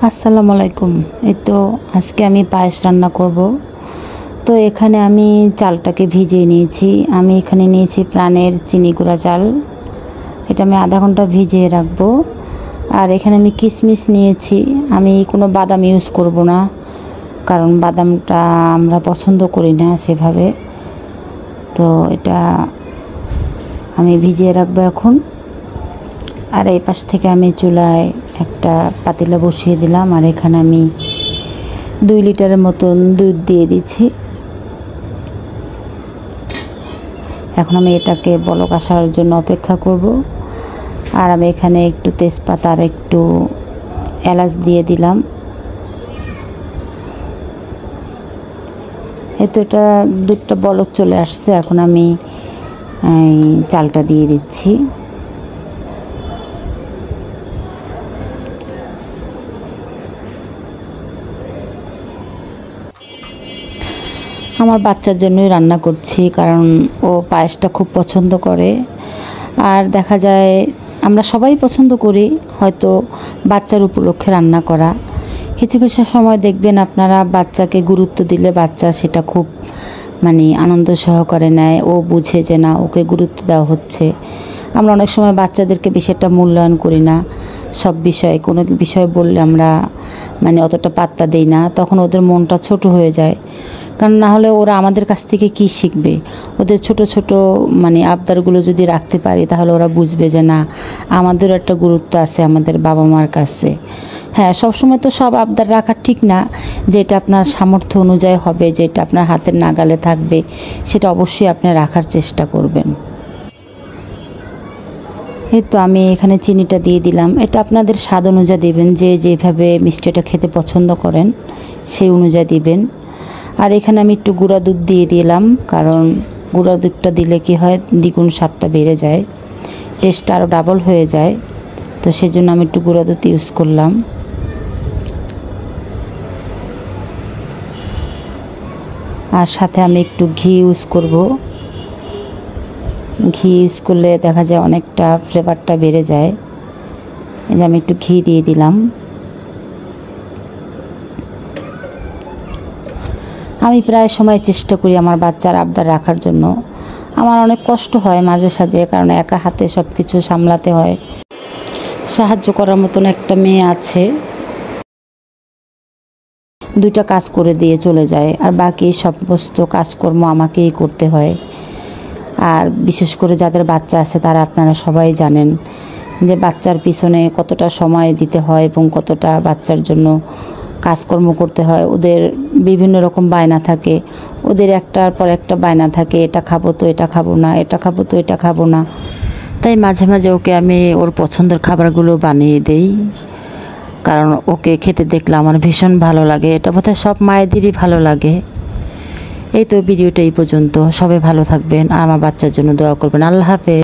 আসসালামু আলাইকুম। এই তো আজকে আমি পায়েস রান্না করব। তো এখানে আমি চালটাকে ভিজিয়ে নিয়েছি। আমি এখানে নিয়েছি প্রাণের চিনি গুঁড়া চাল। এটা আমি আধা ঘন্টা ভিজিয়ে রাখবো। আর এখানে আমি কিশমিশ নিয়েছি। আমি কোনো বাদাম ইউজ করব না, কারণ বাদামটা আমরা পছন্দ করি না সেভাবে। তো এটা আমি ভিজিয়ে রাখবো এখন। আর এই পাশ থেকে আমি চুলায় একটা পাতিলা বসিয়ে দিলাম। আর এখানে আমি 2 লিটারের মতন দুধ দিয়ে দিচ্ছি। এখন আমি এটাকে বলক আসার জন্য অপেক্ষা করব। আর আমি এখানে একটু তেজপাতা আর একটু এলাচ দিয়ে দিলাম। এই তো এটা দুধটা বলক চলে আসছে। এখন আমি চালটা দিয়ে দিচ্ছি। আমার বাচ্চার জন্যই রান্না করছি, কারণ ও পায়েসটা খুব পছন্দ করে। আর দেখা যায় আমরা সবাই পছন্দ করি হয়তো বাচ্চার উপলক্ষে রান্না করা। কিছু কিছু সময় দেখবেন আপনারা বাচ্চাকে গুরুত্ব দিলে বাচ্চা সেটা খুব আনন্দ সহকারে নেয়। ও বুঝে যে না, ওকে গুরুত্ব দেওয়া হচ্ছে। আমরা অনেক সময় বাচ্চাদেরকে বেশি একটা মূল্যায়ন করি না। সব বিষয়ে কোনো বিষয় বললে আমরা অতটা পাত্তা দেই না। তখন ওদের মনটা ছোট হয়ে যায়। কারণ না হলে ওরা আমাদের কাছ থেকে কি শিখবে? ওদের ছোট ছোট আবদারগুলো যদি রাখতে পারি, তাহলে ওরা বুঝবে যে না, আমাদেরও একটা গুরুত্ব আছে আমাদের বাবা মার কাছে। হ্যাঁ, সবসময় তো সব আবদার রাখা ঠিক না। যেটা আপনার সামর্থ্য অনুযায়ী হবে, যেটা আপনার হাতের নাগালে থাকবে, সেটা অবশ্যই আপনি রাখার চেষ্টা করবেন। এই তো আমি এখানে চিনিটা দিয়ে দিলাম। এটা আপনাদের স্বাদ অনুযায়ী দেবেন, যে যেভাবে মিষ্টিটা খেতে পছন্দ করেন সেই অনুযায়ী দিবেন। আর এখানে আমি একটু গুঁড়া দুধ দিয়ে দিলাম, কারণ গুঁড়া দুধটা দিলে কি হয়, দ্বিগুণ স্বাদটা বেড়ে যায়, টেস্টটা আরও ডাবল হয়ে যায়। তো সেজন্য আমি একটু গুঁড়া দুধ ইউজ করলাম। আর সাথে আমি একটু ঘি ইউজ করব। ঘি ইউজ করলে দেখা যায় অনেকটা ফ্লেভারটা বেড়ে যায়। এই যে আমি একটু ঘি দিয়ে দিলাম। আমি প্রায় সময় চেষ্টা করি আমার বাচ্চার আবদার রাখার জন্য। আমার অনেক কষ্ট হয় মাঝে সাঝে, কারণ একা হাতে সব কিছু সামলাতে হয়। সাহায্য করার মতন একটা মেয়ে আছে, 2টা কাজ করে দিয়ে চলে যায়, আর বাকি সমস্ত কাজকর্ম আমাকেই করতে হয়। আর বিশেষ করে যাদের বাচ্চা আছে তারা আপনারা সবাই জানেন যে বাচ্চার পিছনে কতটা সময় দিতে হয় এবং কতটা বাচ্চার জন্য কাজকর্ম করতে হয়। ওদের বিভিন্ন রকম বায়না থাকে, ওদের একটার পর একটা বায়না থাকে, এটা খাবো তো এটা খাবো না, এটা খাবো তো এটা খাবো না। তাই মাঝে মাঝে ওকে আমি ওর পছন্দের খাবারগুলো বানিয়ে দেই, কারণ ওকে খেতে দেখলে আমার ভীষণ ভালো লাগে। এটা বোধহয় সব মায়েদেরই ভালো লাগে। এই তো ভিডিওটা এই পর্যন্ত। সবাই ভালো থাকবেন আর আমার বাচ্চার জন্য দোয়া করবেন। আল্লাহ হাফেজ।